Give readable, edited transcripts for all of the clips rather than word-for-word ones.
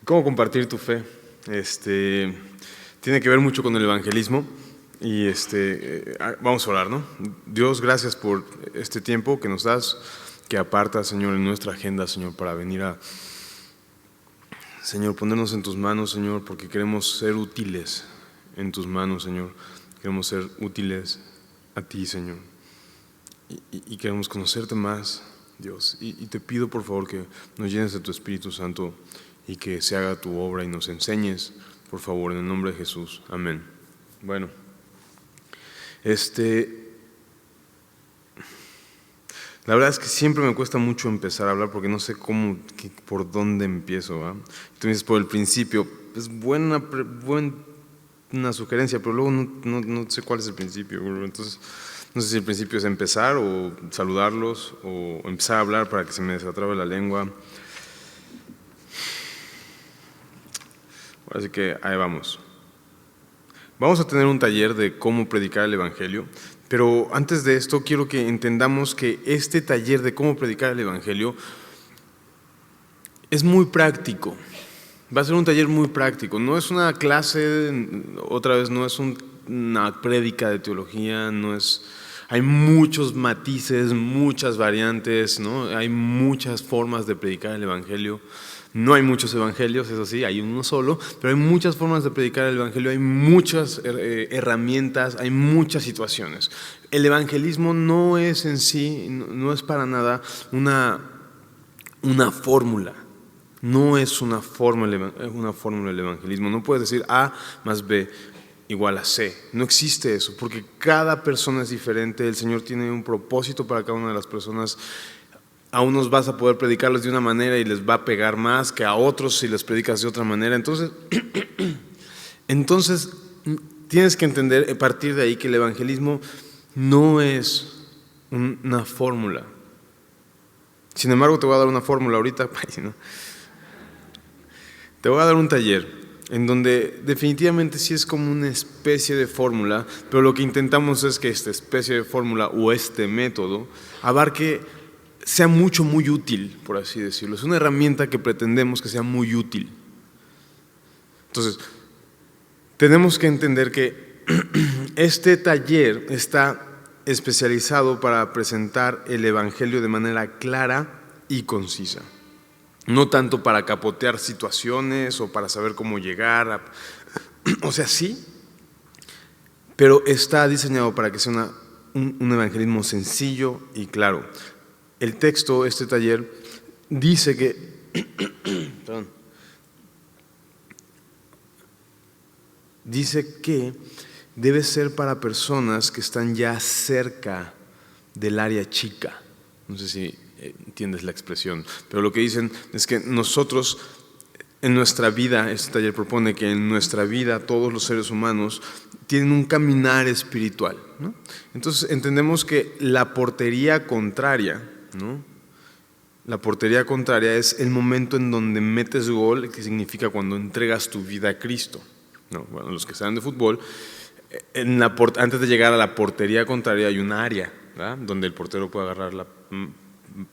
¿Cómo compartir tu fe? Tiene que ver mucho con el evangelismo y vamos a orar, ¿no? Dios, gracias por este tiempo que nos das, que apartas, Señor, en nuestra agenda, Señor, para venir Señor, ponernos en tus manos, Señor, porque queremos ser útiles en tus manos, Señor. Queremos ser útiles a ti, Señor. Y queremos conocerte más, Dios. Y te pido, por favor, que nos llenes de tu Espíritu Santo y que se haga tu obra y nos enseñes, por favor, en el nombre de Jesús. Amén. Bueno, la verdad es que siempre me cuesta mucho empezar a hablar porque no sé por dónde empiezo, ¿va? Tú me dices por el principio, es buena sugerencia, pero luego no sé cuál es el principio. Entonces, no sé si el principio es empezar o saludarlos o empezar a hablar para que se me desatrabe la lengua. Así que ahí vamos. Vamos a tener un taller de cómo predicar el Evangelio, pero antes de esto quiero que entendamos que este taller de cómo predicar el Evangelio es muy práctico. Va a ser un taller muy práctico. No es una clase, otra vez, no es una prédica de teología, hay muchos matices, muchas variantes, ¿no? Hay muchas formas de predicar el Evangelio. No hay muchos evangelios, eso sí, hay uno solo, pero hay muchas formas de predicar el evangelio, hay muchas herramientas, hay muchas situaciones. El evangelismo no es en sí, no es para nada una fórmula. No es una fórmula del evangelismo. No puedes decir A más B igual a C. No existe eso, porque cada persona es diferente. El Señor tiene un propósito para cada una de las personas. A unos vas a poder predicarles de una manera y les va a pegar más que a otros si les predicas de otra manera. Entonces tienes que entender a partir de ahí que el evangelismo no es una fórmula. Sin embargo, te voy a dar una fórmula ahorita. Te voy a dar un taller en donde definitivamente sí es como una especie de fórmula, pero lo que intentamos es que esta especie de fórmula o este método sea muy útil, por así decirlo. Es una herramienta que pretendemos que sea muy útil. Entonces, tenemos que entender que este taller está especializado para presentar el Evangelio de manera clara y concisa. No tanto para capotear situaciones o para saber cómo llegar. O sea, sí, pero está diseñado para que sea un evangelismo sencillo y claro. El texto, este taller, dice que debe ser para personas que están ya cerca del área chica. No sé si entiendes la expresión, pero lo que dicen es que nosotros en nuestra vida, este taller propone que en nuestra vida todos los seres humanos tienen un caminar espiritual, ¿no? Entonces entendemos que la portería contraria, ¿no? La portería contraria es el momento en donde metes gol, que significa cuando entregas tu vida a Cristo, ¿no? Bueno, los que saben de fútbol, antes de llegar a la portería contraria hay un área, ¿verdad? Donde el portero puede agarrar la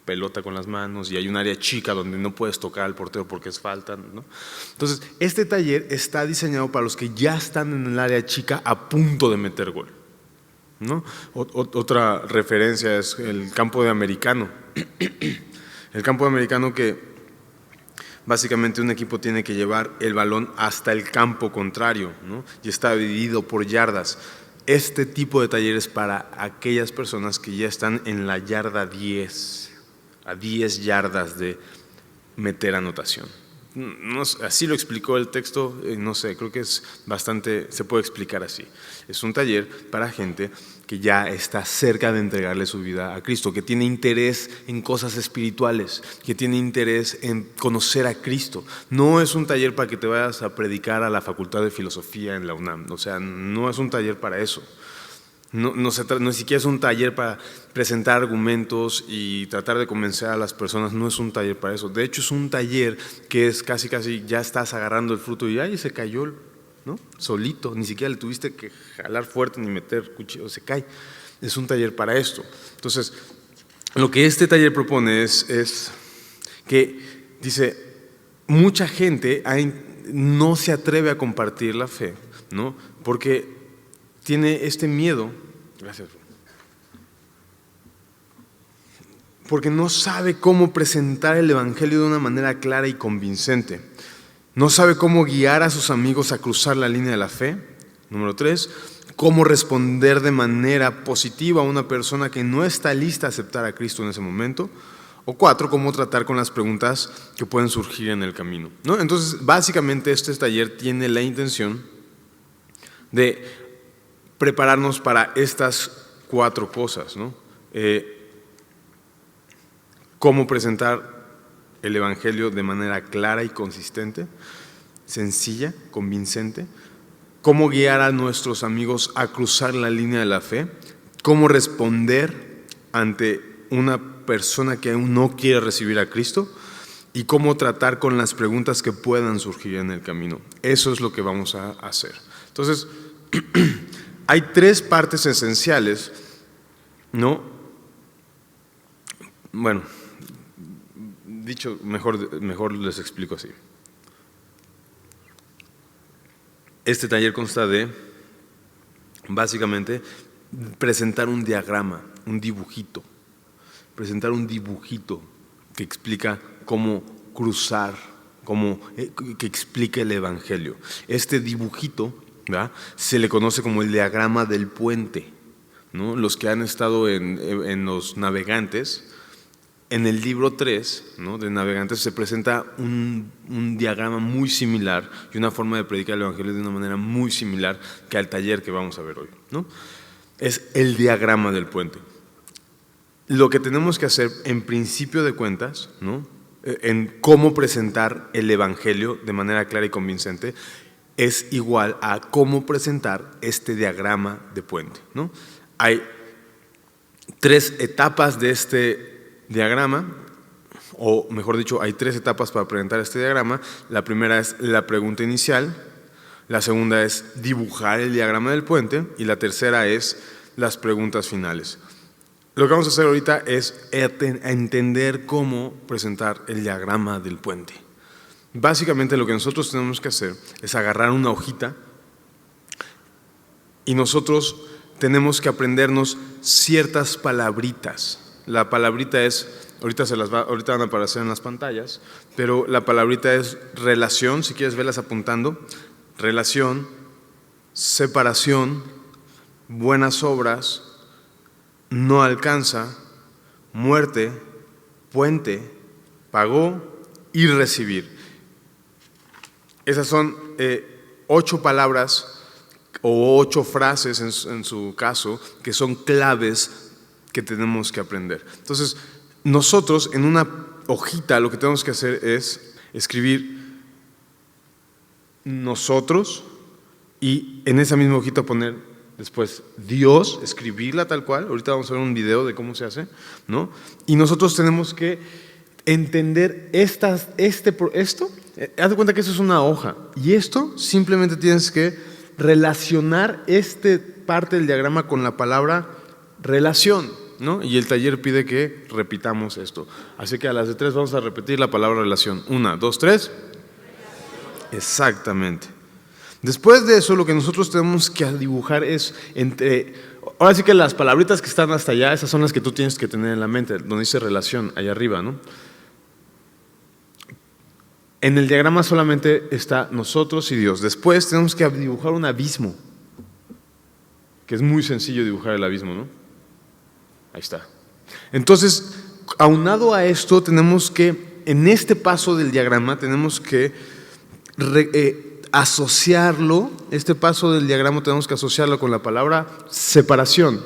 pelota con las manos y hay un área chica donde no puedes tocar al portero porque es falta, ¿no? Entonces, este taller está diseñado para los que ya están en el área chica a punto de meter gol, ¿no? Otra referencia es el campo de americano. El campo de americano que básicamente un equipo tiene que llevar el balón hasta el campo contrario, ¿no? Y está dividido por yardas. Este tipo de talleres para aquellas personas que ya están en la yarda 10, a 10 yardas de meter anotación. No, así lo explicó el texto, no sé, creo que es se puede explicar así. Es un taller para gente que ya está cerca de entregarle su vida a Cristo, que tiene interés en cosas espirituales, que tiene interés en conocer a Cristo. No es un taller para que te vayas a predicar a la Facultad de Filosofía en la UNAM, o sea, no es un taller para eso. No ni siquiera es un taller para presentar argumentos y tratar de convencer a las personas, no es un taller para eso. De hecho, es un taller que es casi ya estás agarrando el fruto y ¡ay! Se cayó, ¿no? Solito, ni siquiera le tuviste que jalar fuerte ni meter cuchillo, se cae. Es un taller para esto. Entonces, lo que este taller propone es que dice, mucha gente no se atreve a compartir la fe, ¿no? Porque tiene este miedo. Gracias. Porque no sabe cómo presentar el evangelio de una manera clara y convincente. No sabe cómo guiar a sus amigos a cruzar la línea de la fe. Número 3, cómo responder de manera positiva a una persona que no está lista a aceptar a Cristo en ese momento. O 4, cómo tratar con las preguntas que pueden surgir en el camino, ¿no? Entonces, básicamente este taller tiene la intención de prepararnos para estas 4 cosas, ¿no? Cómo presentar el evangelio de manera clara y consistente, sencilla, convincente. Cómo guiar a nuestros amigos a cruzar la línea de la fe. Cómo responder ante una persona que aún no quiere recibir a Cristo, y cómo tratar con las preguntas que puedan surgir en el camino. Eso es lo que vamos a hacer. Entonces, hay 3 partes esenciales, ¿no? Bueno, dicho, mejor les explico así. Este taller consta de, básicamente, presentar un diagrama, un dibujito. Presentar un dibujito que explica cómo cruzar, que explica el evangelio. Este dibujito, ¿verdad?, se le conoce como el diagrama del puente, ¿no? Los que han estado en los navegantes, en el libro 3, ¿no?, de Navegantes se presenta un diagrama muy similar y una forma de predicar el evangelio de una manera muy similar que al taller que vamos a ver hoy, ¿no? Es el diagrama del puente. Lo que tenemos que hacer en principio de cuentas, ¿no?, en cómo presentar el evangelio de manera clara y convincente, es igual a cómo presentar este diagrama de puente, ¿no? Hay 3 etapas de este diagrama, o mejor dicho, hay 3 etapas para presentar este diagrama. La primera es la pregunta inicial, la segunda es dibujar el diagrama del puente y la tercera es las preguntas finales. Lo que vamos a hacer ahorita es entender cómo presentar el diagrama del puente. Básicamente lo que nosotros tenemos que hacer es agarrar una hojita y nosotros tenemos que aprendernos ciertas palabritas. La palabrita es, ahorita van a aparecer en las pantallas, pero la palabrita es relación, si quieres verlas apuntando, relación, separación, buenas obras, no alcanza, muerte, puente, pagó y recibir. Esas son 8 palabras o 8 frases en su caso que son claves que tenemos que aprender. Entonces, nosotros en una hojita lo que tenemos que hacer es escribir nosotros y en esa misma hojita poner después Dios, escribirla tal cual. Ahorita vamos a ver un video de cómo se hace, ¿no? Y nosotros tenemos que entender esto. Haz de cuenta que eso es una hoja y esto simplemente tienes que relacionar esta parte del diagrama con la palabra relación, ¿no? Y el taller pide que repitamos esto. Así que a las de 3 vamos a repetir la palabra relación. 1, 2, 3. Exactamente. Después de eso, lo que nosotros tenemos que dibujar es ahora sí que las palabritas que están hasta allá, esas son las que tú tienes que tener en la mente, donde dice relación, allá arriba, ¿no? En el diagrama solamente está nosotros y Dios. Después tenemos que dibujar un abismo, que es muy sencillo dibujar el abismo, ¿no? Ahí está. Entonces, aunado a esto, tenemos que, en este paso del diagrama, tenemos que asociarlo, este paso del diagrama tenemos que asociarlo con la palabra separación.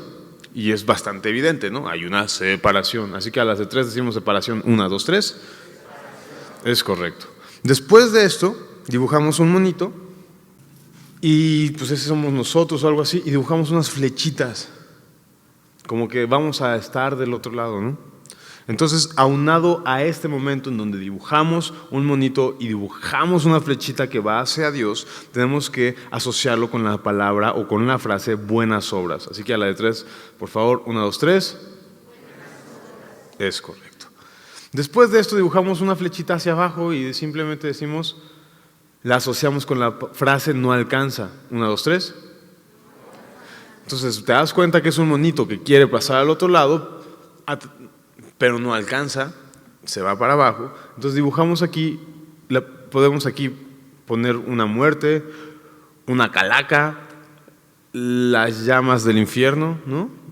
Y es bastante evidente, ¿no? Hay una separación. Así que a las de 3 decimos separación. 1, 2, 3. Es correcto. Después de esto, dibujamos un monito y pues ese somos nosotros o algo así, y dibujamos unas flechitas, como que vamos a estar del otro lado, ¿no? Entonces, aunado a este momento en donde dibujamos un monito y dibujamos una flechita que va hacia Dios, tenemos que asociarlo con la palabra o con la frase buenas obras. Así que a la de 3, por favor, 1, 2, 3. Es correcto. Después de esto dibujamos una flechita hacia abajo y simplemente decimos, la asociamos con la frase no alcanza. 1, 2, 3. Entonces te das cuenta que es un monito que quiere pasar al otro lado, pero no alcanza, se va para abajo. Entonces dibujamos aquí, podemos aquí poner una muerte, una calaca, las llamas del infierno, ¿no?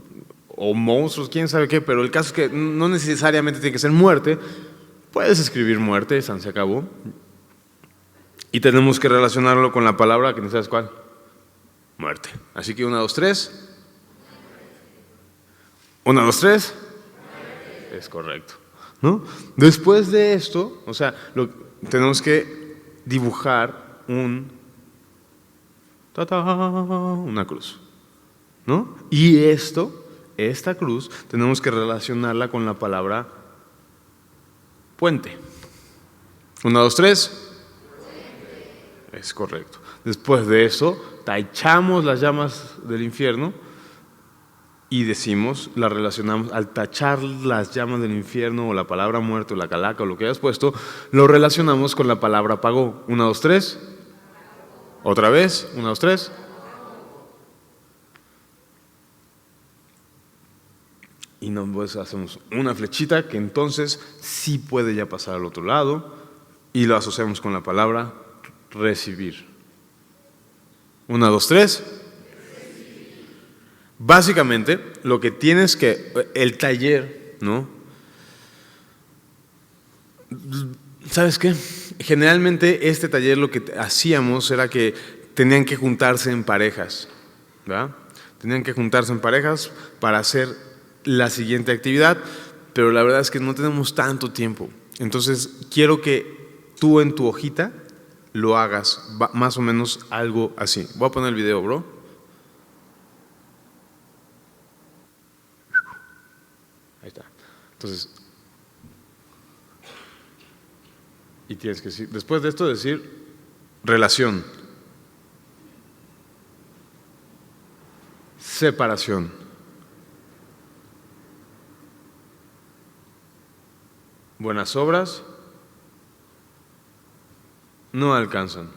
O monstruos, quién sabe qué, pero el caso es que no necesariamente tiene que ser muerte. Puedes escribir muerte, se acabó. Y tenemos que relacionarlo con la palabra que no sabes cuál. Muerte. Así que 1, 2, 3. 1, 2, 3. Es correcto, ¿no? Después de esto, o sea, tenemos que dibujar una cruz, ¿no? Y esta cruz, tenemos que relacionarla con la palabra puente. 1, 2, 3. Es correcto. Después de eso, tachamos las llamas del infierno y decimos, la relacionamos, al tachar las llamas del infierno o la palabra muerte o la calaca o lo que hayas puesto, lo relacionamos con la palabra apagó. 1, 2, 3. Otra vez. 1, 2, 3. Y pues hacemos una flechita que entonces sí puede ya pasar al otro lado y lo asociamos con la palabra recibir. 1, 2, 3. Básicamente, lo que tienes que, el taller, ¿no? ¿Sabes qué? Generalmente este taller lo que hacíamos era que tenían que juntarse en parejas, ¿verdad? Tenían que juntarse en parejas para hacer la siguiente actividad, pero la verdad es que no tenemos tanto tiempo. Entonces, quiero que tú en tu hojita lo hagas más o menos algo así. Voy a poner el video, bro. Ahí está. Entonces, y tienes que decir, después de esto decir relación, separación, buenas obras no alcanzan.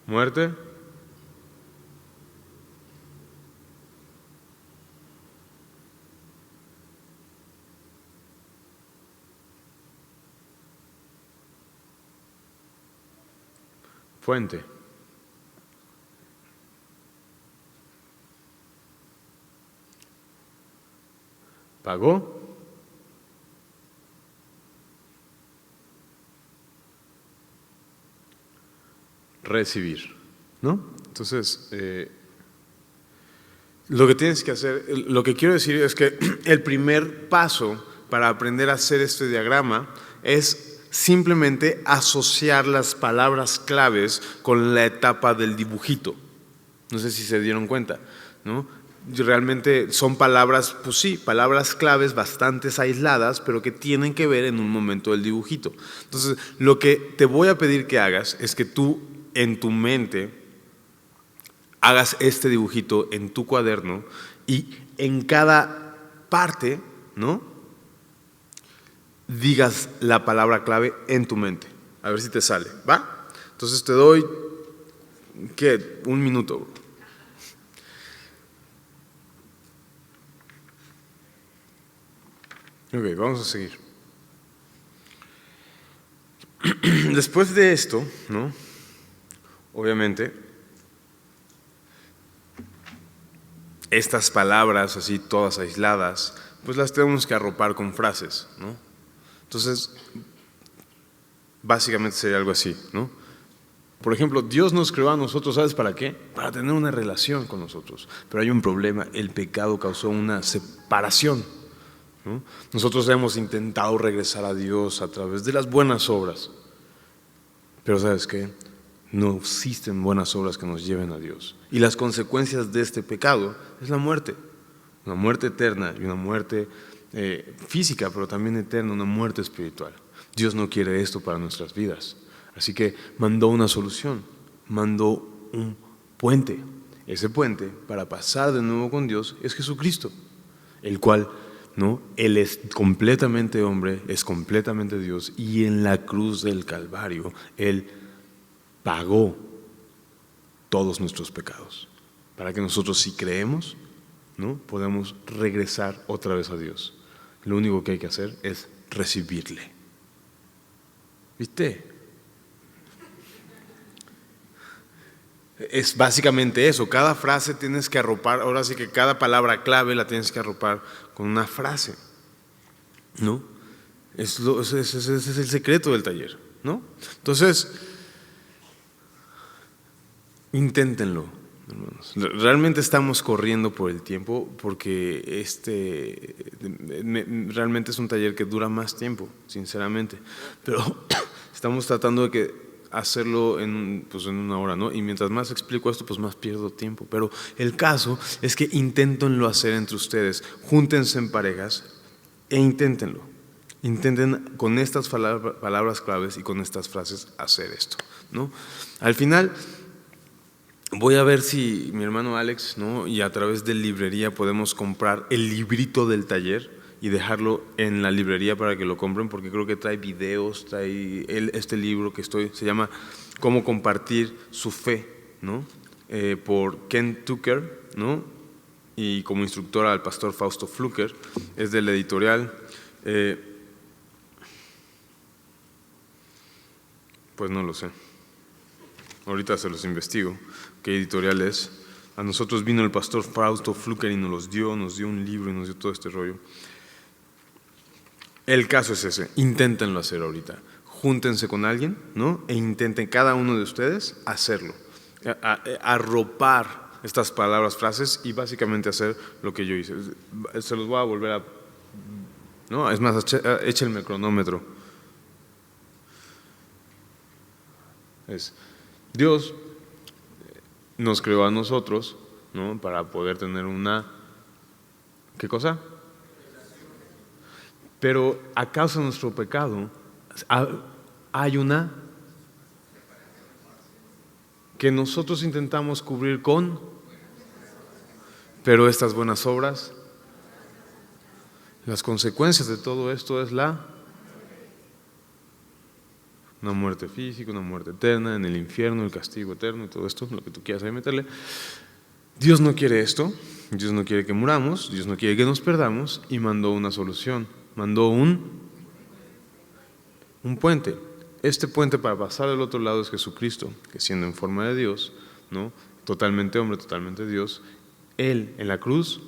Muerte fuente. Pagó. Recibir, ¿no? Entonces, lo que tienes que hacer, lo que quiero decir es que el primer paso para aprender a hacer este diagrama es simplemente asociar las palabras claves con la etapa del dibujito. No sé si se dieron cuenta, ¿no? Realmente son palabras, pues sí, palabras claves bastante aisladas, pero que tienen que ver en un momento del dibujito. Entonces, lo que te voy a pedir que hagas es que tú en tu mente hagas este dibujito en tu cuaderno y en cada parte, ¿no?, digas la palabra clave en tu mente. A ver si te sale, ¿va? Entonces te doy, ¿qué? 1 minuto. Ok, vamos a seguir. Después de esto, ¿no?, obviamente, estas palabras así todas aisladas, pues las tenemos que arropar con frases, ¿no? Entonces, básicamente sería algo así, ¿no? Por ejemplo, Dios nos creó a nosotros, ¿sabes para qué? Para tener una relación con nosotros. Pero hay un problema, el pecado causó una separación, ¿no? Nosotros hemos intentado regresar a Dios a través de las buenas obras, pero ¿sabes qué? No existen buenas obras que nos lleven a Dios. Y las consecuencias de este pecado es la muerte. Una muerte eterna y una muerte física, pero también eterna, una muerte espiritual. Dios no quiere esto para nuestras vidas. Así que mandó una solución, mandó un puente. Ese puente para pasar de nuevo con Dios es Jesucristo, el cual, ¿no? Él es completamente hombre, es completamente Dios, y en la cruz del Calvario Él pagó todos nuestros pecados, para que nosotros, si creemos, ¿no?, podamos regresar otra vez a Dios. Lo único que hay que hacer es recibirle. ¿Viste? Es básicamente eso. Cada frase tienes que arropar, ahora sí que cada palabra clave la tienes que arropar con una frase, ¿no? Ese es el secreto del taller, ¿no? Entonces, inténtenlo, hermanos. Realmente estamos corriendo por el tiempo porque realmente es un taller que dura más tiempo, sinceramente. Pero estamos tratando de hacerlo en una hora, ¿no? Y mientras más explico esto, pues más pierdo tiempo. Pero el caso es que inténtenlo hacer entre ustedes. Júntense en parejas e inténtenlo. Intenten con estas palabras claves y con estas frases hacer esto, ¿no? Al final voy a ver si mi hermano Alex, ¿no?, y a través de librería podemos comprar el librito del taller y dejarlo en la librería para que lo compren, porque creo que trae videos, trae este libro que se llama Cómo compartir su fe, ¿no?, por Ken Tucker, ¿no?, y como instructora al pastor Fausto Fluker. Es de la editorial, pues no lo sé, ahorita se los investigo qué editorial es. A nosotros vino el pastor Fausto Fluker y nos dio un libro y nos dio todo este rollo. El caso es ese, inténtenlo hacer ahorita. Júntense con alguien, ¿no?, e intenten cada uno de ustedes hacerlo, arropar estas palabras, frases, y básicamente hacer lo que yo hice. Se los voy a volver a, ¿no? Es más, échenme el cronómetro. Dios nos creó a nosotros, ¿no?, para poder tener una, ¿qué cosa? Pero a causa de nuestro pecado hay una que nosotros intentamos cubrir con, pero estas buenas obras, las consecuencias de todo esto es una muerte física, una muerte eterna, en el infierno, el castigo eterno y todo esto, lo que tú quieras ahí meterle. Dios no quiere esto, Dios no quiere que muramos, Dios no quiere que nos perdamos, y mandó una solución, mandó un puente. Este puente para pasar al otro lado es Jesucristo, que siendo en forma de Dios, ¿no?, totalmente hombre, totalmente Dios, Él en la cruz,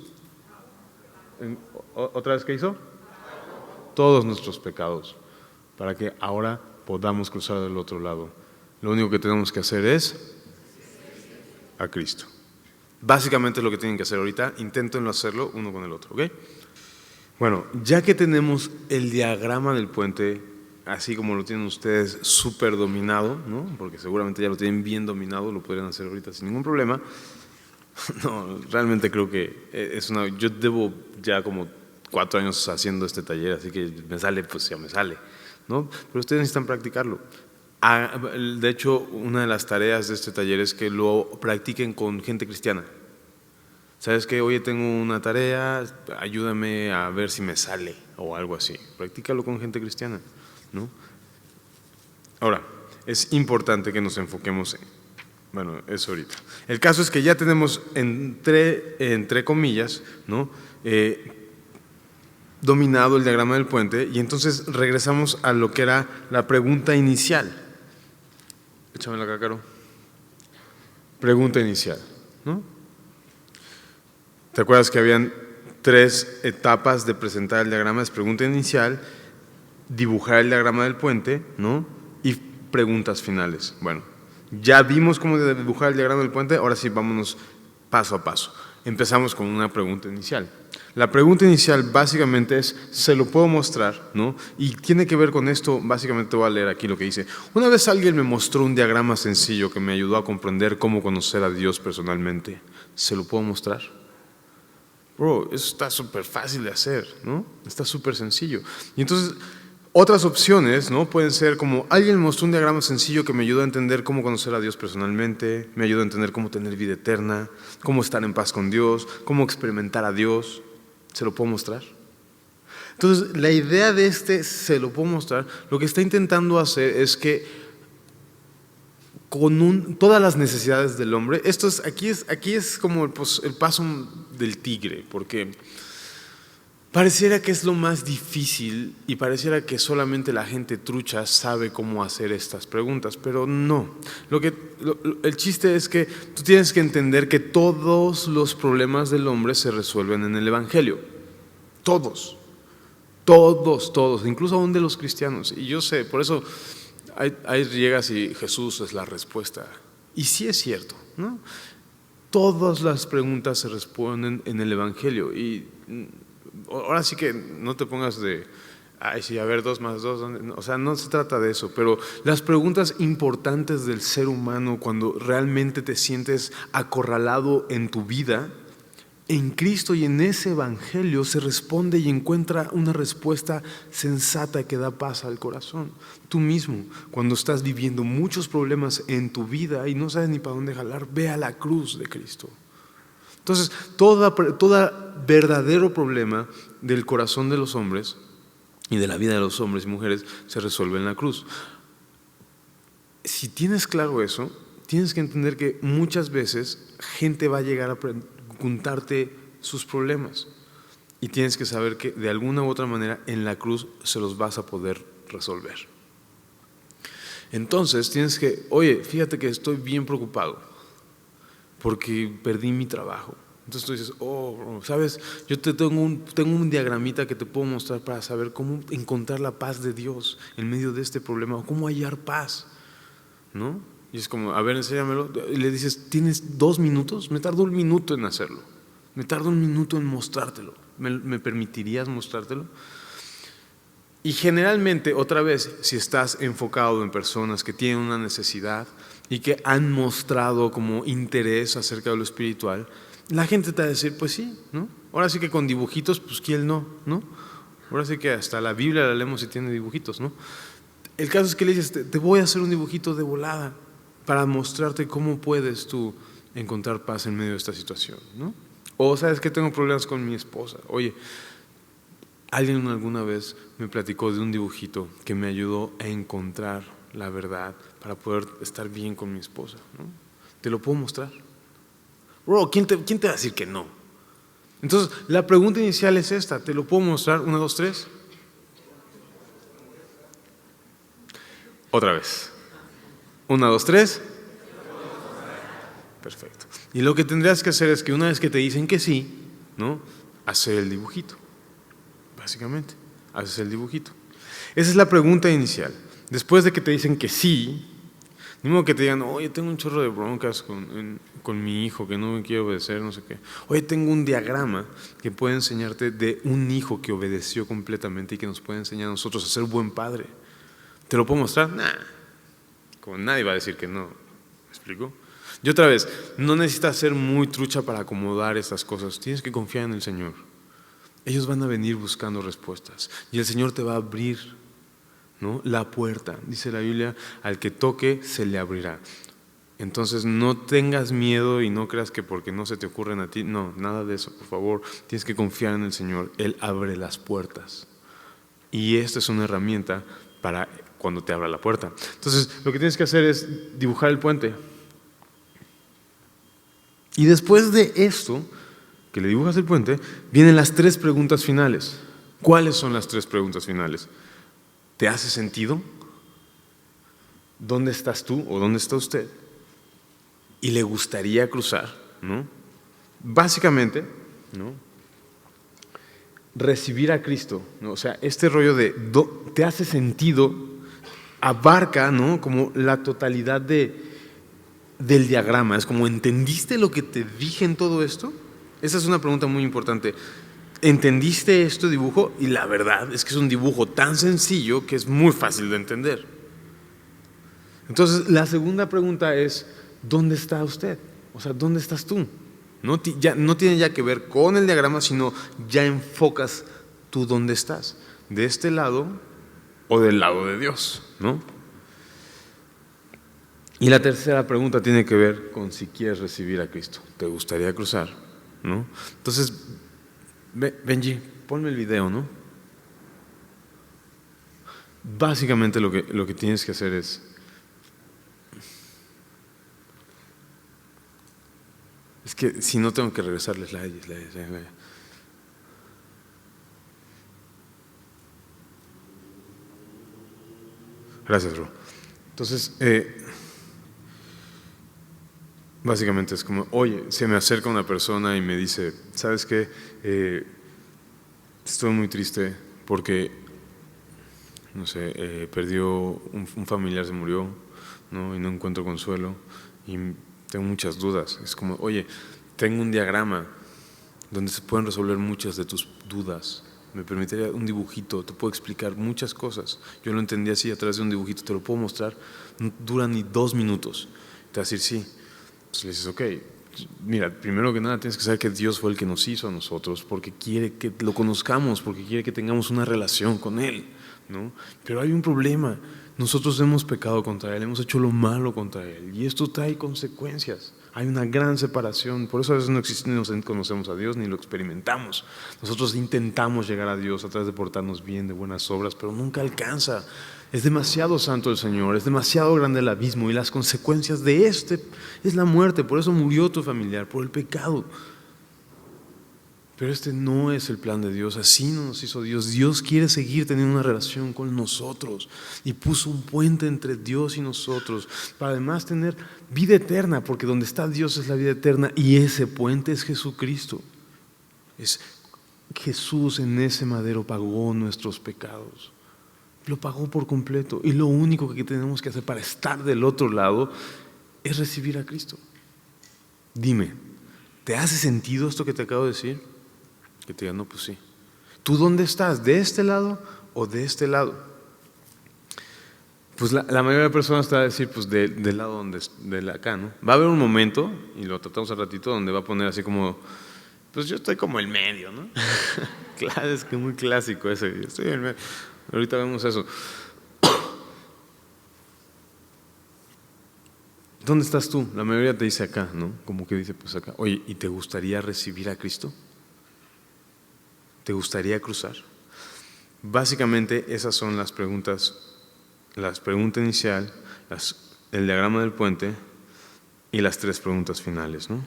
¿otra vez qué hizo? Todos nuestros pecados, para que ahora podamos cruzar del otro lado. Lo único que tenemos que hacer es a Cristo. Básicamente es lo que tienen que hacer ahorita. Inténtenlo hacerlo uno con el otro, ¿ok? Bueno, ya que tenemos el diagrama del puente, así como lo tienen ustedes súper dominado, ¿no?, porque seguramente ya lo tienen bien dominado, lo podrían hacer ahorita sin ningún problema. No, realmente creo que yo llevo ya como 4 años haciendo este taller, así que me sale, pues ya me sale, ¿no? Pero ustedes necesitan practicarlo. De hecho, una de las tareas de este taller es que lo practiquen con gente cristiana. ¿Sabes qué? Oye, tengo una tarea, ayúdame a ver si me sale o algo así. Practícalo con gente cristiana, ¿no? Ahora, es importante que nos enfoquemos bueno, eso ahorita. El caso es que ya tenemos entre comillas, ¿no?, dominado el diagrama del puente, y entonces regresamos a lo que era la pregunta inicial. Échamela acá, Caro. Pregunta inicial, ¿no? ¿Te acuerdas que habían 3 etapas de presentar el diagrama? Es pregunta inicial, dibujar el diagrama del puente, ¿no?, y preguntas finales. Bueno, ya vimos cómo dibujar el diagrama del puente, ahora sí vámonos paso a paso. Empezamos con una pregunta inicial. La pregunta inicial básicamente es, ¿se lo puedo mostrar?, ¿no? Y tiene que ver con esto, básicamente te voy a leer aquí lo que dice. Una vez alguien me mostró un diagrama sencillo que me ayudó a comprender cómo conocer a Dios personalmente. ¿Se lo puedo mostrar? Bro, eso está súper fácil de hacer, ¿no? Está súper sencillo. Y entonces, Otras opciones, ¿no? Pueden ser como, alguien mostró un diagrama sencillo que me ayudó a entender cómo conocer a Dios personalmente, me ayudó a entender cómo tener vida eterna, cómo estar en paz con Dios, cómo experimentar a Dios. ¿Se lo puedo mostrar? Entonces, la idea de se lo puedo mostrar, lo que está intentando hacer es que con todas las necesidades del hombre, aquí es como el paso del tigre, porque pareciera que es lo más difícil y pareciera que solamente la gente trucha sabe cómo hacer estas preguntas, pero no. El chiste es que tú tienes que entender que todos los problemas del hombre se resuelven en el Evangelio. Todos, incluso aún de los cristianos. Y yo sé, por eso ahí llegas y Jesús es la respuesta. Y sí es cierto, ¿no? Todas las preguntas se responden en el Evangelio. Y ahora sí que no te pongas ay, sí, a ver, 2 más 2, o sea, no se trata de eso, pero las preguntas importantes del ser humano cuando realmente te sientes acorralado en tu vida, en Cristo y en ese Evangelio se responde y encuentra una respuesta sensata que da paz al corazón. Tú mismo, cuando estás viviendo muchos problemas en tu vida y no sabes ni para dónde jalar, ve a la cruz de Cristo. Entonces, todo verdadero problema del corazón de los hombres y de la vida de los hombres y mujeres se resuelve en la cruz. Si tienes claro eso, tienes que entender que muchas veces gente va a llegar a contarte sus problemas y tienes que saber que de alguna u otra manera en la cruz se los vas a poder resolver. Entonces tienes que, oye, fíjate que estoy bien preocupado porque perdí mi trabajo. Entonces tú dices, ¿sabes? Yo tengo un diagramita que te puedo mostrar para saber cómo encontrar la paz de Dios en medio de este problema, o cómo hallar paz, ¿no? Y es como, a ver, enséñamelo. Y le dices, ¿tienes 2 minutos? Me tardo 1 minuto en hacerlo. Me tardo 1 minuto en mostrártelo. ¿Me permitirías mostrártelo? Y generalmente, otra vez, si estás enfocado en personas que tienen una necesidad y que han mostrado como interés acerca de lo espiritual, la gente te va a decir, pues sí, ¿no? Ahora sí que con dibujitos, pues quién no, ¿no? Ahora sí que hasta la Biblia la leemos y tiene dibujitos, ¿no? El caso es que le dices, te voy a hacer un dibujito de volada para mostrarte cómo puedes tú encontrar paz en medio de esta situación, ¿no? O sabes que tengo problemas con mi esposa. Oye, alguien alguna vez me platicó de un dibujito que me ayudó a encontrar la verdad para poder estar bien con mi esposa, ¿no? ¿Te lo puedo mostrar? Bro, ¿quién te va a decir que no? Entonces, la pregunta inicial es esta, ¿te lo puedo mostrar? 1, 2, 3. Otra vez. 1, 2, 3. Perfecto. Y lo que tendrías que hacer es que una vez que te dicen que sí, ¿no? Hacer el dibujito. Básicamente, haces el dibujito. Esa es la pregunta inicial. Después de que te dicen que sí, ni modo que te digan, oye, tengo un chorro de broncas con mi hijo que no me quiere obedecer, no sé qué. Oye, tengo un diagrama que puede enseñarte de un hijo que obedeció completamente y que nos puede enseñar a nosotros a ser buen padre. ¿Te lo puedo mostrar? Nah. Como nadie va a decir que no. ¿Me explico? Y otra vez, no necesitas ser muy trucha para acomodar estas cosas. Tienes que confiar en el Señor. Ellos van a venir buscando respuestas y el Señor te va a abrir, ¿no? La puerta. Dice la Biblia, al que toque se le abrirá. Entonces no tengas miedo y no creas que porque no se te ocurren a ti, no, nada de eso, por favor. Tienes que confiar en el Señor. Él abre las puertas y esta es una herramienta para cuando te abra la puerta. Entonces lo que tienes que hacer es dibujar el puente. Y después de esto, que le dibujas el puente, vienen las 3 preguntas finales. ¿Cuáles son las 3 preguntas finales? ¿Te hace sentido? ¿Dónde estás tú o dónde está usted? ¿Y le gustaría cruzar? ¿No? Básicamente, ¿no? Recibir a Cristo, ¿no? O sea, este rollo de ¿te hace sentido? Abarca, ¿no? Como la totalidad del diagrama. Es como, ¿entendiste lo que te dije en todo esto? Esa es una pregunta muy importante. ¿Entendiste este dibujo? Y la verdad es que es un dibujo tan sencillo que es muy fácil de entender. Entonces, la segunda pregunta es, ¿dónde está usted? O sea, ¿dónde estás tú? No tiene ya que ver con el diagrama, sino ya enfocas tú dónde estás. ¿De este lado o del lado de Dios, ¿no? Y la tercera pregunta tiene que ver con si quieres recibir a Cristo. ¿Te gustaría cruzar? ¿No? Entonces, Benji, ponme el video, ¿no? Básicamente lo que tienes que hacer es que si no tengo que regresarles la. Gracias, bro. Entonces, básicamente es como, oye, se me acerca una persona y me dice, ¿sabes qué? Estoy muy triste porque, no sé, perdió un familiar, se murió, ¿no? Y no encuentro consuelo y tengo muchas dudas. Es como, oye, tengo un diagrama donde se pueden resolver muchas de tus dudas. Me permitiría un dibujito, te puedo explicar muchas cosas. Yo lo entendí así a través de un dibujito, te lo puedo mostrar. No dura ni 2 minutos. Te vas a decir sí. Entonces le dices, ok, mira, primero que nada tienes que saber que Dios fue el que nos hizo a nosotros porque quiere que lo conozcamos, porque quiere que tengamos una relación con Él, ¿no? Pero hay un problema. Nosotros hemos pecado contra Él, hemos hecho lo malo contra Él y esto trae consecuencias. Hay una gran separación, por eso a veces no conocemos a Dios ni lo experimentamos. Nosotros intentamos llegar a Dios a través de portarnos bien, de buenas obras, pero nunca alcanza. Es demasiado santo el Señor, es demasiado grande el abismo y las consecuencias de este es la muerte. Por eso murió tu familiar, por el pecado. Pero este no es el plan de Dios, así no nos hizo Dios. Dios quiere seguir teniendo una relación con nosotros y puso un puente entre Dios y nosotros para además tener vida eterna, porque donde está Dios es la vida eterna y ese puente es Jesucristo. Es Jesús en ese madero pagó nuestros pecados, lo pagó por completo y lo único que tenemos que hacer para estar del otro lado es recibir a Cristo. Dime, ¿te hace sentido esto que te acabo de decir? Que te digan, no, pues sí. ¿Tú dónde estás? ¿De este lado o de este lado? Pues la mayoría de personas te va a decir, pues del lado de acá, ¿no? Va a haber un momento, y lo tratamos al ratito, donde va a poner así como, pues yo estoy como el medio, ¿no? Claro, es que muy clásico ese, yo estoy en el medio. Ahorita vemos eso. ¿Dónde estás tú? La mayoría te dice acá, ¿no? Como que dice, pues acá. Oye, ¿y te gustaría recibir a Cristo? ¿Te gustaría cruzar? Básicamente esas son las preguntas, la pregunta inicial, el diagrama del puente y las 3 preguntas finales, ¿no?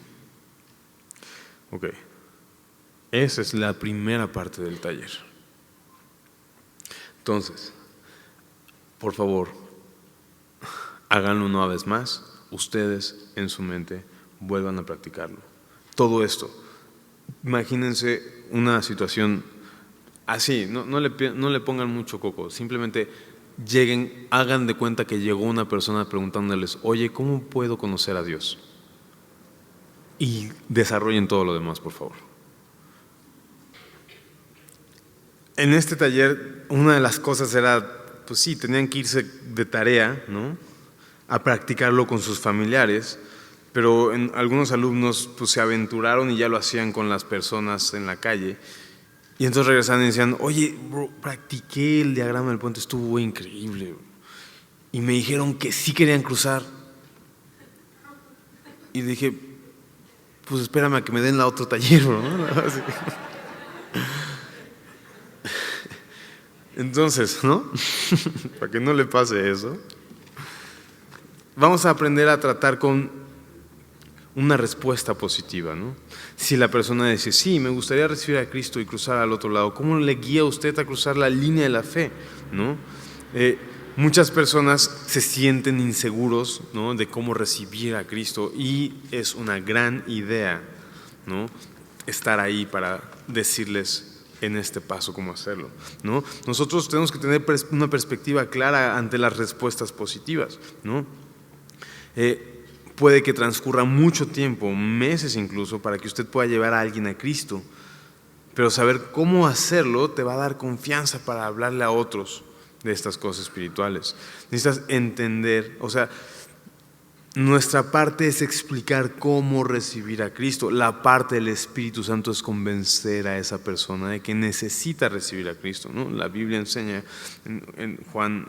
Ok, esa es la primera parte del taller. Entonces, por favor, háganlo una vez más, ustedes en su mente vuelvan a practicarlo. Todo esto, imagínense una situación así, no le pongan mucho coco, simplemente lleguen, hagan de cuenta que llegó una persona preguntándoles, oye, ¿cómo puedo conocer a Dios? Y desarrollen todo lo demás, por favor. En este taller, una de las cosas era, pues sí, tenían que irse de tarea, ¿no?, a practicarlo con sus familiares, pero algunos alumnos pues se aventuraron y ya lo hacían con las personas en la calle. Y entonces regresaban y decían, oye, bro, practiqué el diagrama del puente, estuvo increíble. Y me dijeron que sí querían cruzar. Y dije, pues espérame a que me den la otro taller, ¿no? Entonces, ¿no? Para que no le pase eso, vamos a aprender a tratar con una respuesta positiva, ¿no? Si la persona dice, sí, me gustaría recibir a Cristo y cruzar al otro lado, ¿cómo le guía a usted a cruzar la línea de la fe, ¿no? Muchas personas se sienten inseguros, ¿no?, de cómo recibir a Cristo y es una gran idea, ¿no?, estar ahí para decirles en este paso cómo hacerlo, ¿no? Nosotros tenemos que tener una perspectiva clara ante las respuestas positivas, ¿no? Puede que transcurra mucho tiempo, meses incluso, para que usted pueda llevar a alguien a Cristo, pero saber cómo hacerlo te va a dar confianza para hablarle a otros de estas cosas espirituales. Necesitas entender, o sea, Nuestra parte es explicar cómo recibir a Cristo. La parte del Espíritu Santo es convencer a esa persona de que necesita recibir a Cristo, ¿no? La Biblia enseña en Juan,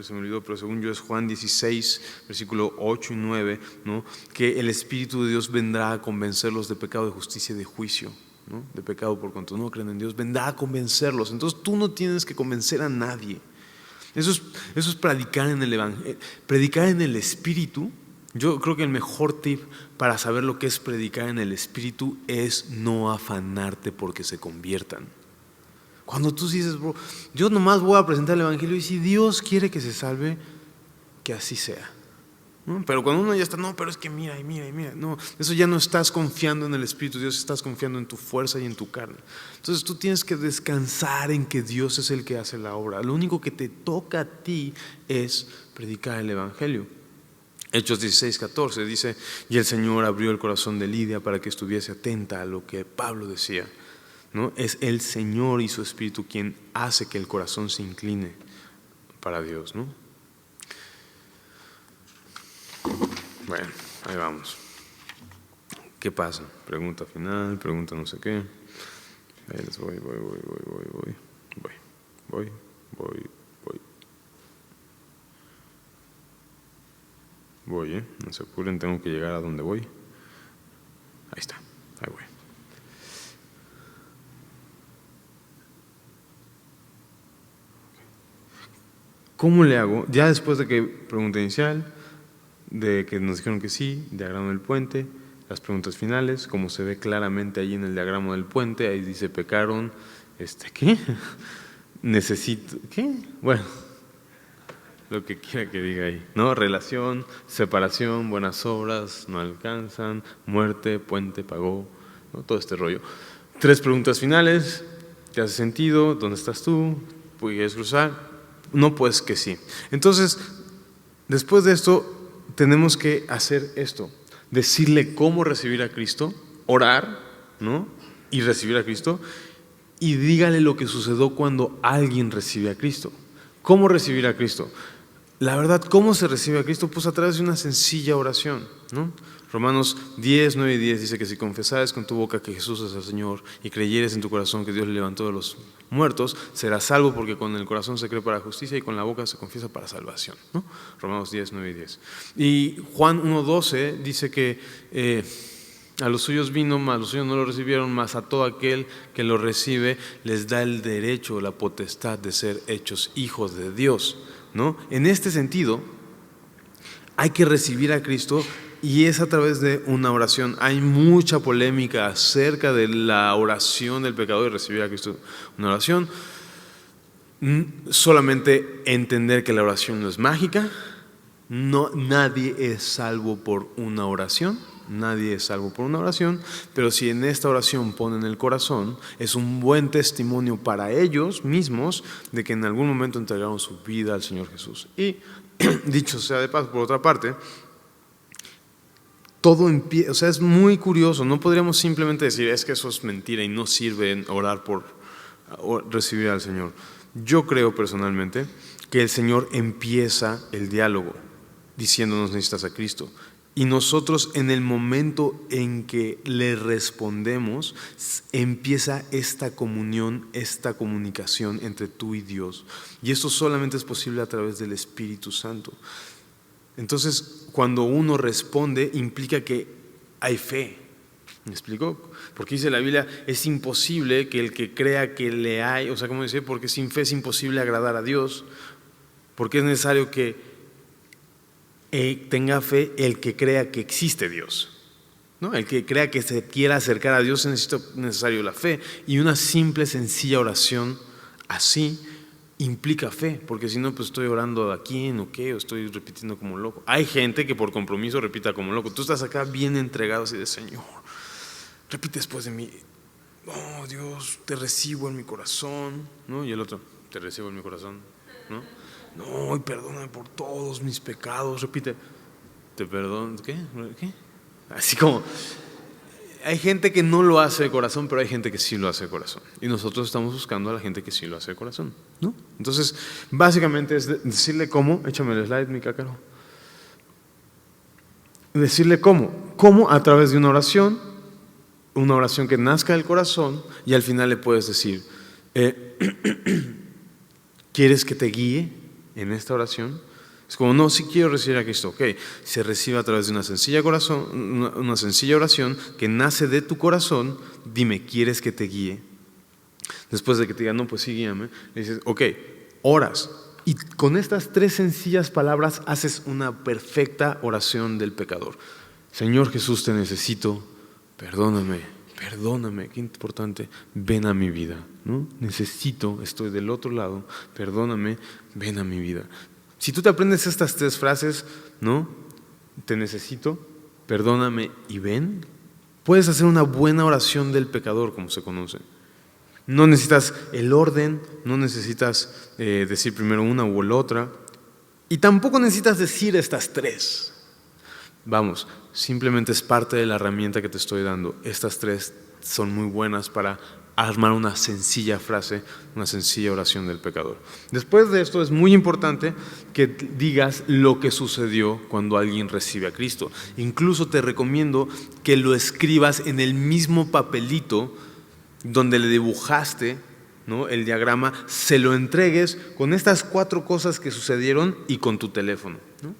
se me olvidó, pero según yo es Juan 16, versículo 8 y 9, ¿no? Que el Espíritu de Dios vendrá a convencerlos de pecado, de justicia y de juicio, ¿no? De pecado por cuanto no creen en Dios, vendrá a convencerlos. Entonces tú no tienes que convencer a nadie. Eso es predicar en el Evangelio, predicar en el Espíritu. Yo creo que el mejor tip para saber lo que es predicar en el Espíritu es no afanarte porque se conviertan. Cuando tú dices, bro, yo nomás voy a presentar el Evangelio y si Dios quiere que se salve, que así sea, ¿no? Pero cuando uno ya está, no, pero es que mira, no, eso ya no estás confiando en el Espíritu de Dios, estás confiando en tu fuerza y en tu carne. Entonces tú tienes que descansar en que Dios es el que hace la obra. Lo único que te toca a ti es predicar el Evangelio. Hechos 16:14 dice: y el Señor abrió el corazón de Lidia para que estuviese atenta a lo que Pablo decía, ¿no? Es el Señor y su Espíritu quien hace que el corazón se incline para Dios, ¿no? Bueno, ahí vamos. ¿Qué pasa? Pregunta final, pregunta no sé qué. Ahí les voy. Voy, no se apuren, tengo que llegar a donde voy. Ahí está, ahí voy. ¿Cómo le hago? Ya después de que pregunta inicial, de que nos dijeron que sí, diagrama del puente, las preguntas finales, como se ve claramente ahí en el diagrama del puente, ahí dice pecaron, ¿qué? Necesito, ¿qué? Bueno, lo que quiera que diga ahí, ¿no? Relación, separación, buenas obras, no alcanzan, muerte, puente, pagó, ¿no? Todo este rollo. 3 preguntas finales, ¿te hace sentido? ¿Dónde estás tú? ¿Puedes cruzar? No, pues que sí. Entonces, después de esto, tenemos que hacer esto, decirle cómo recibir a Cristo, orar, ¿no? Y recibir a Cristo, y dígale lo que sucedió cuando alguien recibe a Cristo. ¿Cómo recibir a Cristo? La verdad, ¿cómo se recibe a Cristo? Pues a través de una sencilla oración, ¿no? Romanos 10, 9 y 10 dice que si confesares con tu boca que Jesús es el Señor y creyeres en tu corazón que Dios le levantó de los muertos, serás salvo, porque con el corazón se cree para justicia y con la boca se confiesa para salvación, ¿no? Romanos 10, 9 y 10. Y Juan 1, 12 dice que a los suyos vino, mas los suyos no lo recibieron, mas a todo aquel que lo recibe les da el derecho, la potestad de ser hechos hijos de Dios, ¿no? En este sentido, hay que recibir a Cristo y es a través de una oración. Hay mucha polémica acerca de la oración del pecador y recibir a Cristo. Una oración, solamente entender que la oración no es mágica. Nadie es salvo por una oración. Nadie es salvo por una oración, pero si en esta oración ponen el corazón, es un buen testimonio para ellos mismos de que en algún momento entregaron su vida al Señor Jesús. Y dicho sea de paso, por otra parte, todo empieza, o sea, es muy curioso. No podríamos simplemente decir es que eso es mentira y no sirve en orar por recibir al Señor. Yo creo personalmente que el Señor empieza el diálogo diciéndonos necesitas a Cristo. Y nosotros en el momento en que le respondemos, empieza esta comunión, esta comunicación entre tú y Dios. Y esto solamente es posible a través del Espíritu Santo. Entonces, cuando uno responde, implica que hay fe. ¿Me explico? Porque dice la Biblia, es imposible que el que crea que le hay, o sea, ¿cómo dice? Porque sin fe es imposible agradar a Dios, porque es necesario que tenga fe el que crea que existe Dios, ¿no? El que crea que se quiera acercar a Dios es necesario la fe, y una simple, sencilla oración así implica fe, porque si no, pues estoy orando a quién o qué, o estoy repitiendo como loco. Hay gente que por compromiso repita como loco. Tú estás acá bien entregado así de Señor, repite después de mí, oh Dios, te recibo en mi corazón, ¿no? Y el otro, te recibo en mi corazón, ¿no? No, y perdóname por todos mis pecados. Repite, te perdono. ¿Qué? Así como, hay gente que no lo hace de corazón, pero hay gente que sí lo hace de corazón. Y nosotros estamos buscando a la gente que sí lo hace de corazón, ¿no? Entonces, básicamente es decirle cómo. Échame el slide, mi cácaro. Decirle cómo. ¿Cómo? A través de una oración que nazca del corazón, y al final le puedes decir, ¿quieres que te guíe en esta oración? Es como, no, sí quiero recibir a Cristo. Ok, se recibe a través de una sencilla oración que nace de tu corazón. Dime, ¿quieres que te guíe? Después de que te diga, no, pues sí, guíame, le dices, ok, oras. Y con estas 3 sencillas palabras haces una perfecta oración del pecador. Señor Jesús, te necesito, perdóname, qué importante, ven a mi vida, ¿no? Necesito, estoy del otro lado, perdóname, ven a mi vida. Si tú te aprendes estas 3 frases, ¿no? Te necesito, perdóname y ven, puedes hacer una buena oración del pecador, como se conoce. No necesitas el orden, no necesitas decir primero una u la otra, y tampoco necesitas decir estas 3. Vamos, simplemente es parte de la herramienta que te estoy dando. Estas 3 son muy buenas para armar una sencilla frase, una sencilla oración del pecador. Después de esto es muy importante que digas lo que sucedió cuando alguien recibe a Cristo. Incluso te recomiendo que lo escribas en el mismo papelito donde le dibujaste, ¿no?, el diagrama, se lo entregues con estas 4 cosas que sucedieron y con tu teléfono, ¿no?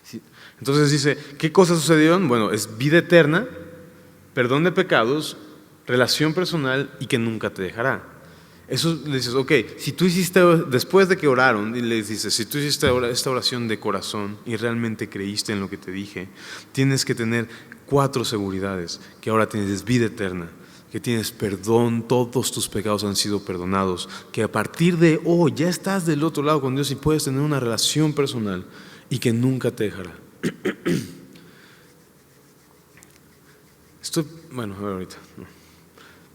Sí. Entonces dice, ¿qué cosas sucedieron? Bueno, es vida eterna, perdón de pecados, relación personal y que nunca te dejará. Eso le dices, ok, si tú hiciste, después de que oraron, y les dices, si tú hiciste esta oración de corazón y realmente creíste en lo que te dije, tienes que tener 4 seguridades, que ahora tienes vida eterna, que tienes perdón, todos tus pecados han sido perdonados, que a partir de hoy ya estás del otro lado con Dios y puedes tener una relación personal y que nunca te dejará. Bueno, a ver ahorita.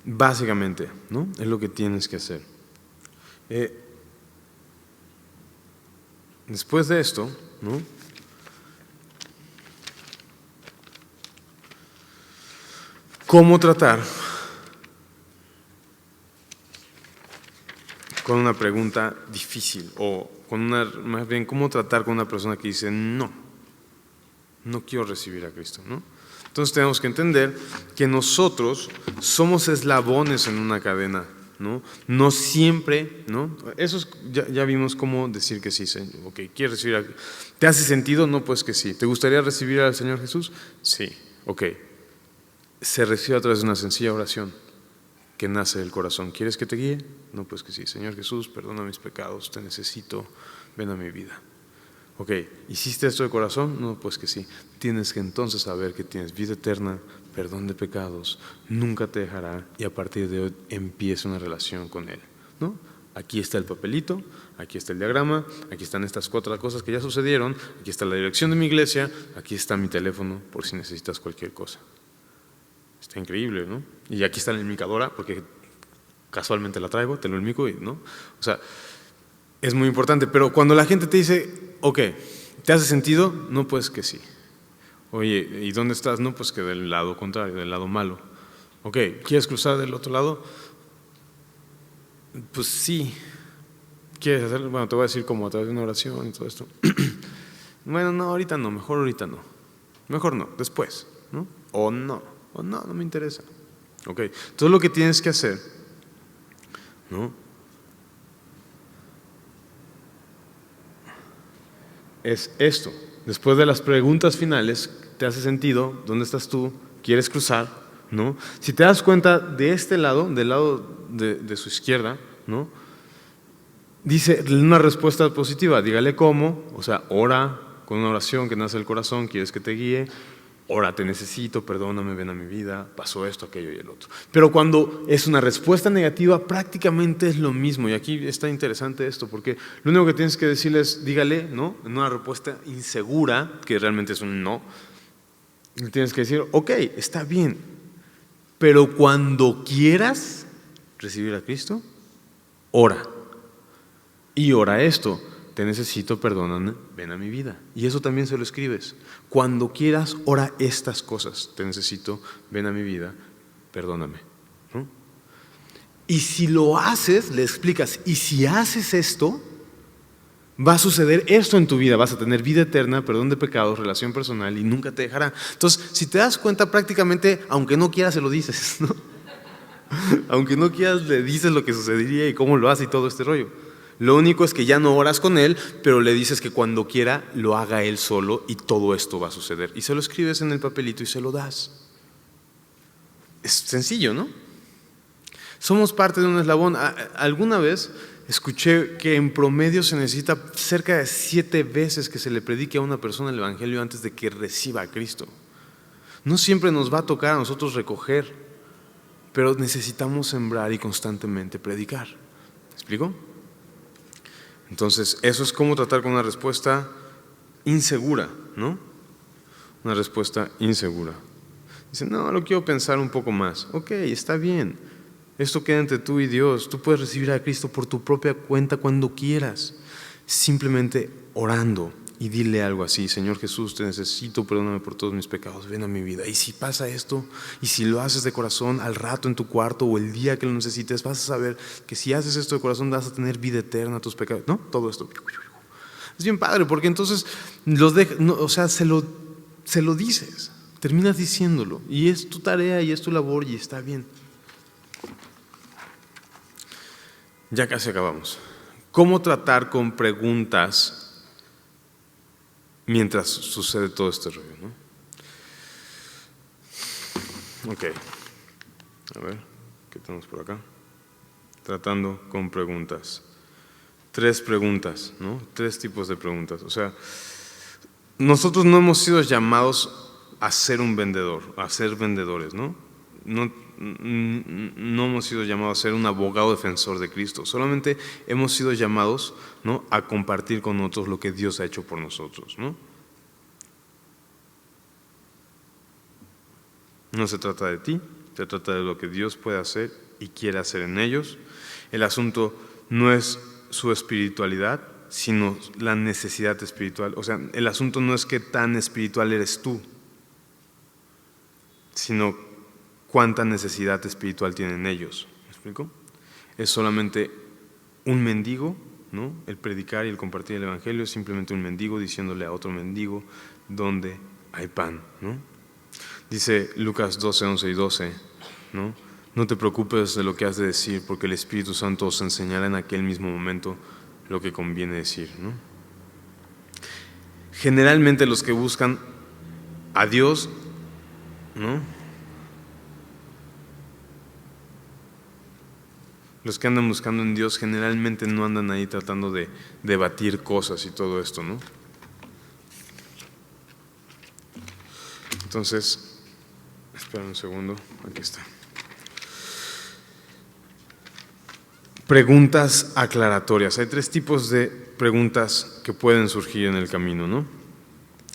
Básicamente, ¿no?, es lo que tienes que hacer. Después de esto, ¿no?, ¿cómo tratar con una pregunta difícil? O más bien, ¿cómo tratar con una persona que dice, no quiero recibir a Cristo, ¿no? Entonces tenemos que entender que nosotros somos eslabones en una cadena, ¿no? No siempre, ¿no? Eso ya vimos cómo decir que sí. Ok, ¿quieres recibir a Cristo? ¿Te hace sentido? No, pues que sí. ¿Te gustaría recibir al Señor Jesús? Sí. Ok. Se recibe a través de una sencilla oración que nace del corazón. ¿Quieres que te guíe? No, pues que sí. Señor Jesús, perdona mis pecados, te necesito, ven a mi vida. Ok, ¿hiciste esto de corazón? No, pues que sí. Tienes que entonces saber que tienes vida eterna, perdón de pecados, nunca te dejará, y a partir de hoy empieza una relación con Él, ¿no? Aquí está el papelito, aquí está el diagrama, aquí están estas 4 cosas que ya sucedieron, aquí está la dirección de mi iglesia, aquí está mi teléfono por si necesitas cualquier cosa. Está increíble, ¿no? Y aquí está la enmicadora, porque casualmente la traigo, te lo enmico, ¿no? O sea, es muy importante, pero cuando la gente te dice, ok, ¿te hace sentido? No, pues que sí. Oye, ¿y dónde estás? No, pues que del lado contrario, del lado malo. Ok, ¿quieres cruzar del otro lado? Pues sí. ¿Quieres hacerlo? Bueno, te voy a decir como a través de una oración y todo esto. Bueno, no, ahorita no, mejor ahorita no. Mejor no, después, ¿no? O no me interesa. Ok, entonces lo que tienes que hacer, ¿no?, es esto. Después de las preguntas finales, ¿te hace sentido? ¿Dónde estás tú? ¿Quieres cruzar? ¿No? Si te das cuenta, de este lado, del lado de su izquierda, ¿no?, dice una respuesta positiva. Dígale cómo, o sea, ora con una oración que nace del corazón, ¿quieres que te guíe? Ora, te necesito, perdóname, ven a mi vida, pasó esto, aquello y el otro. Pero cuando es una respuesta negativa, prácticamente es lo mismo. Y aquí está interesante esto, porque lo único que tienes que decirle es, dígale, ¿no?, en una respuesta insegura, que realmente es un no, le tienes que decir, ok, está bien, pero cuando quieras recibir a Cristo, ora. Y ora esto: te necesito, perdóname, ven a mi vida. Y eso también se lo escribes. Cuando quieras, ora estas cosas: te necesito, ven a mi vida, perdóname, ¿no? Y si lo haces, le explicas, y si haces esto, Va a suceder esto en tu vida, vas a tener vida eterna, perdón de pecados, relación personal y nunca te dejará. Entonces, si te das cuenta, prácticamente, aunque no quieras, se lo dices, ¿no? Aunque no quieras, le dices lo que sucedería y cómo lo hace y todo este rollo. Lo único es que ya no oras con él, pero le dices que cuando quiera lo haga él solo y todo esto va a suceder. Y se lo escribes en el papelito y se lo das. Es sencillo, ¿no? Somos parte de un eslabón. Alguna vez escuché que en promedio se necesita cerca de 7 veces que se le predique a una persona el evangelio antes de que reciba a Cristo. No siempre nos va a tocar a nosotros recoger, pero necesitamos sembrar y constantemente predicar. ¿Me explico? Entonces, eso es cómo tratar con una respuesta insegura, ¿no? Una respuesta insegura. Dice, no, lo quiero pensar un poco más. Ok, está bien. Esto queda entre tú y Dios. Tú puedes recibir a Cristo por tu propia cuenta cuando quieras. Simplemente orando y dile algo así: Señor Jesús, te necesito, perdóname por todos mis pecados, ven a mi vida. Y si pasa esto, y si lo haces de corazón al rato en tu cuarto o el día que lo necesites, vas a saber que si haces esto de corazón vas a tener vida eterna, tus pecados, ¿no? Todo esto. Es bien padre porque entonces se lo dices, terminas diciéndolo y es tu tarea y es tu labor y está bien. Ya casi acabamos. ¿Cómo tratar con preguntas mientras sucede todo este rollo, ¿no? Ok. A ver, ¿qué tenemos por acá? Tratando con preguntas. 3 preguntas, ¿no? 3 tipos de preguntas. O sea, nosotros no hemos sido llamados a ser un vendedor, a ser vendedores, ¿no? No hemos sido llamados a ser un abogado defensor de Cristo. Solamente hemos sido llamados, ¿no?, a compartir con otros lo que Dios ha hecho por nosotros, ¿no? No se trata de ti, se trata de lo que Dios puede hacer y quiere hacer en ellos. El asunto no es su espiritualidad, sino la necesidad espiritual. O sea, el asunto no es qué tan espiritual eres tú, sino cuánta necesidad espiritual tienen ellos. ¿Me explico? Es solamente un mendigo, ¿no? El predicar y el compartir el evangelio es simplemente un mendigo diciéndole a otro mendigo dónde hay pan, ¿no? Dice Lucas 12, 11 y 12, ¿no? No te preocupes de lo que has de decir, porque el Espíritu Santo os enseñará en aquel mismo momento lo que conviene decir, ¿no? Generalmente los que buscan a Dios, ¿no?, los que andan buscando en Dios generalmente no andan ahí tratando de debatir cosas y todo esto, ¿no? Entonces, espera un segundo, aquí está. Preguntas aclaratorias. Hay 3 tipos de preguntas que pueden surgir en el camino, ¿no?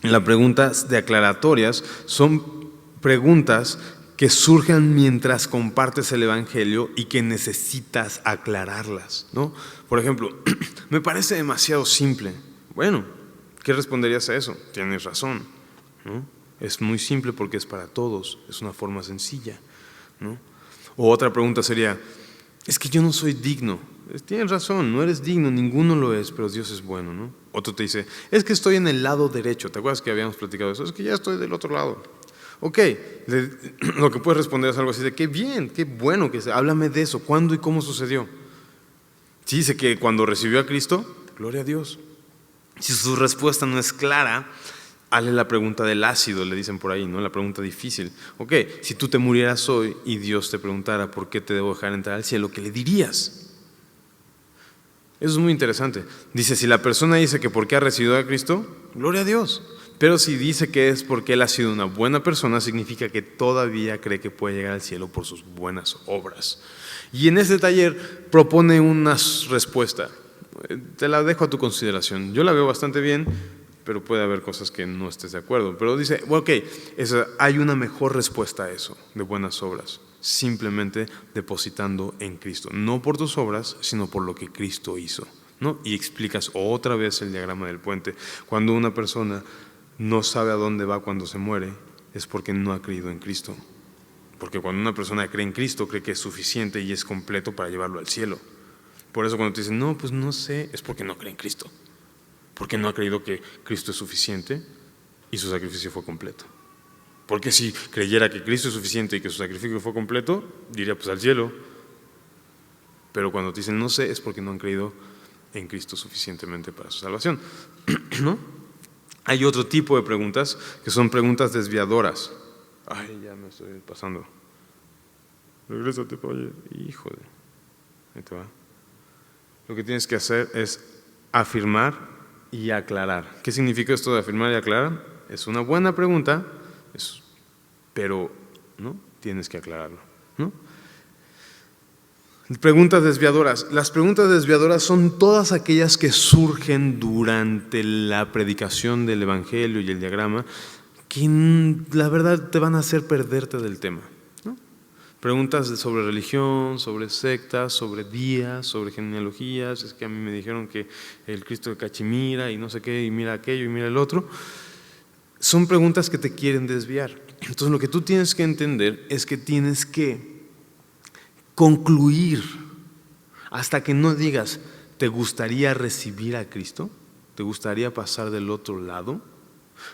Las preguntas de aclaratorias son preguntas que surgen mientras compartes el evangelio y que necesitas aclararlas, ¿no? Por ejemplo, me parece demasiado simple. Bueno, ¿qué responderías a eso? Tienes razón, ¿no? Es muy simple porque es para todos, es una forma sencilla, ¿no? O otra pregunta sería: es que yo no soy digno. Tienes razón, no eres digno, ninguno lo es, pero Dios es bueno, ¿no? Otro te dice: es que estoy en el lado derecho. ¿Te acuerdas que habíamos platicado eso? Es que ya estoy del otro lado. Ok, lo que puedes responder es algo así de: qué bien, qué bueno, háblame de eso, ¿cuándo y cómo sucedió? Si dice que cuando recibió a Cristo, gloria a Dios. Si su respuesta no es clara, hazle la pregunta del ácido, le dicen por ahí, ¿no? La pregunta difícil. Ok, si tú te murieras hoy y Dios te preguntara por qué te debo dejar entrar al cielo, ¿qué le dirías? Eso es muy interesante. Dice, si la persona dice que porque ha recibido a Cristo, gloria a Dios. Pero si dice que es porque él ha sido una buena persona, significa que todavía cree que puede llegar al cielo por sus buenas obras. Y en este taller propone una respuesta. Te la dejo a tu consideración. Yo la veo bastante bien, pero puede haber cosas que no estés de acuerdo. Pero dice, ok, hay una mejor respuesta a eso, de buenas obras. Simplemente depositando en Cristo. No por tus obras, sino por lo que Cristo hizo, ¿no? Y explicas otra vez el diagrama del puente. Cuando una persona no sabe a dónde va cuando se muere, es porque no ha creído en Cristo. Porque cuando una persona cree en Cristo, cree que es suficiente y es completo para llevarlo al cielo. Por eso cuando te dicen, no, pues no sé, es porque no cree en Cristo. porque no ha creído que Cristo es suficiente y su sacrificio fue completo. Porque si creyera que Cristo es suficiente y que su sacrificio fue completo, diría pues al cielo. Pero cuando te dicen no sé, es porque no han creído en Cristo suficientemente para su salvación, ¿no? Hay otro tipo de preguntas que son preguntas desviadoras. Ay, ya me estoy pasando. Regrésate, oye, hijo de... Ahí te va. Lo que tienes que hacer es afirmar y aclarar. ¿Qué significa esto de afirmar y aclarar? Es una buena pregunta, pero ¿no? Tienes que aclararlo, ¿no? Preguntas desviadoras. Las preguntas desviadoras son todas aquellas que surgen durante la predicación del Evangelio y el diagrama, que la verdad te van a hacer perderte del tema, ¿no? Preguntas sobre religión, sobre sectas, sobre días, sobre genealogías. Es que a mí me dijeron que el Cristo de Cachimira y no sé qué, y mira aquello y mira el otro. Son preguntas que te quieren desviar. Entonces lo que tú tienes que entender es que tienes que concluir hasta que no digas, ¿te gustaría recibir a Cristo? ¿Te gustaría pasar del otro lado?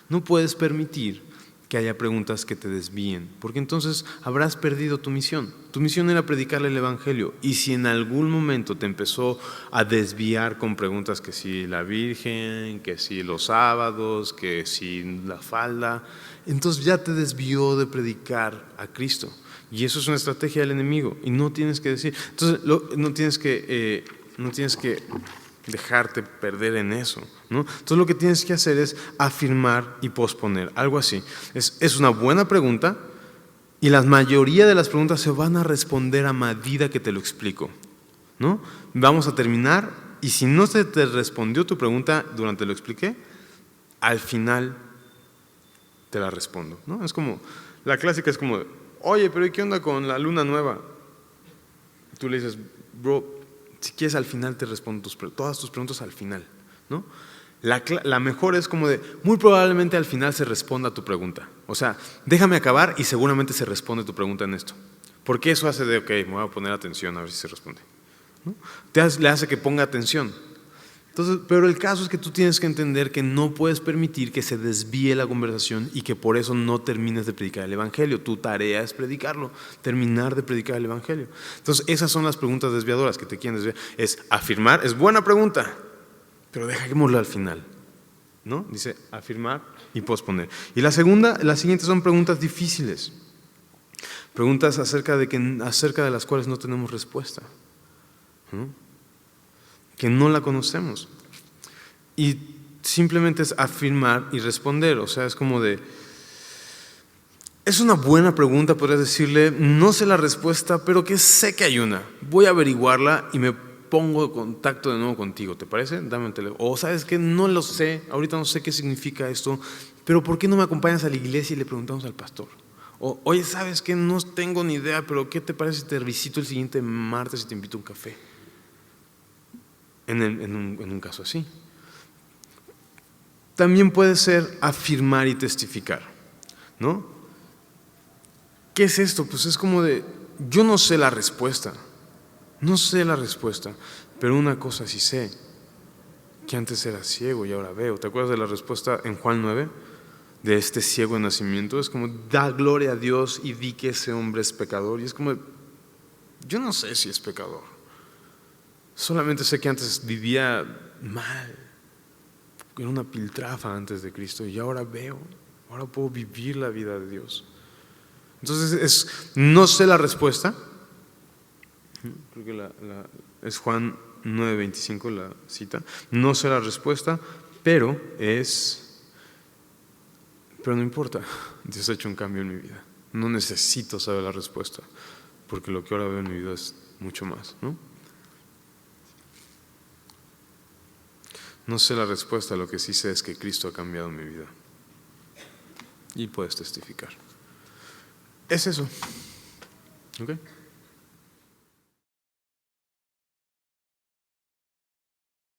No puedes permitir que haya preguntas que te desvíen, porque entonces habrás perdido tu misión. Tu misión era predicarle el Evangelio, y si en algún momento te empezó a desviar con preguntas que si la Virgen, que si los sábados, que si la falda, entonces ya te desvió de predicar a Cristo. Y eso es una estrategia del enemigo, y no tienes que decir, entonces no tienes que dejarte perder en eso, ¿no? Entonces lo que tienes que hacer es afirmar y posponer, algo así. Es una buena pregunta, y la mayoría de las preguntas se van a responder a medida que te lo explico, ¿no? Vamos a terminar, y si no se te respondió tu pregunta durante lo expliqué, al final te la respondo, ¿no? Es como, la clásica es como, oye, pero ¿y qué onda con la luna nueva? Tú le dices, bro, si quieres al final te respondo todas tus preguntas al final, ¿no? La mejor es como de, muy probablemente al final se responda a tu pregunta. O sea, déjame acabar y seguramente se responde tu pregunta en esto. Porque eso hace de, ok, me voy a poner atención a ver si se responde, ¿no? Le hace que ponga atención. Entonces, pero el caso es que tú tienes que entender que no puedes permitir que se desvíe la conversación y que por eso no termines de predicar el Evangelio. Tu tarea es predicarlo, terminar de predicar el Evangelio. Entonces, esas son las preguntas desviadoras que te quieren desviar. Es afirmar, es buena pregunta, pero dejémosla al final, ¿no? Dice afirmar y posponer. Y las siguientes son preguntas difíciles. Preguntas acerca de las cuales no tenemos respuesta, ¿no? Que no la conocemos, y simplemente es afirmar y responder. O sea, es como de, es una buena pregunta, podrías decirle, no sé la respuesta, pero que sé que hay una, voy a averiguarla y me pongo en contacto de nuevo contigo, ¿te parece? Dame el teléfono. O sabes que no lo sé, ahorita no sé qué significa esto, pero ¿por qué no me acompañas a la iglesia y le preguntamos al pastor? O, oye, ¿sabes que no tengo ni idea, pero qué te parece si te visito el siguiente martes y te invito a un café? En un caso así. También puede ser afirmar y testificar, ¿no? ¿Qué es esto? Pues es como de, yo no sé la respuesta, pero una cosa sí sé, que antes era ciego y ahora veo. ¿Te acuerdas de la respuesta en Juan 9? De este ciego de nacimiento. Es como, da gloria a Dios y di que ese hombre es pecador. Y es como, yo no sé si es pecador. Solamente sé que antes vivía mal, era una piltrafa antes de Cristo, y ahora veo, ahora puedo vivir la vida de Dios. Entonces no sé la respuesta, creo que es Juan 9:25 la cita, no sé la respuesta, pero no importa, Dios ha hecho un cambio en mi vida, no necesito saber la respuesta, porque lo que ahora veo en mi vida es mucho más, ¿no? No sé la respuesta, lo que sí sé es que Cristo ha cambiado mi vida. Y puedes testificar. Es eso. ¿Ok?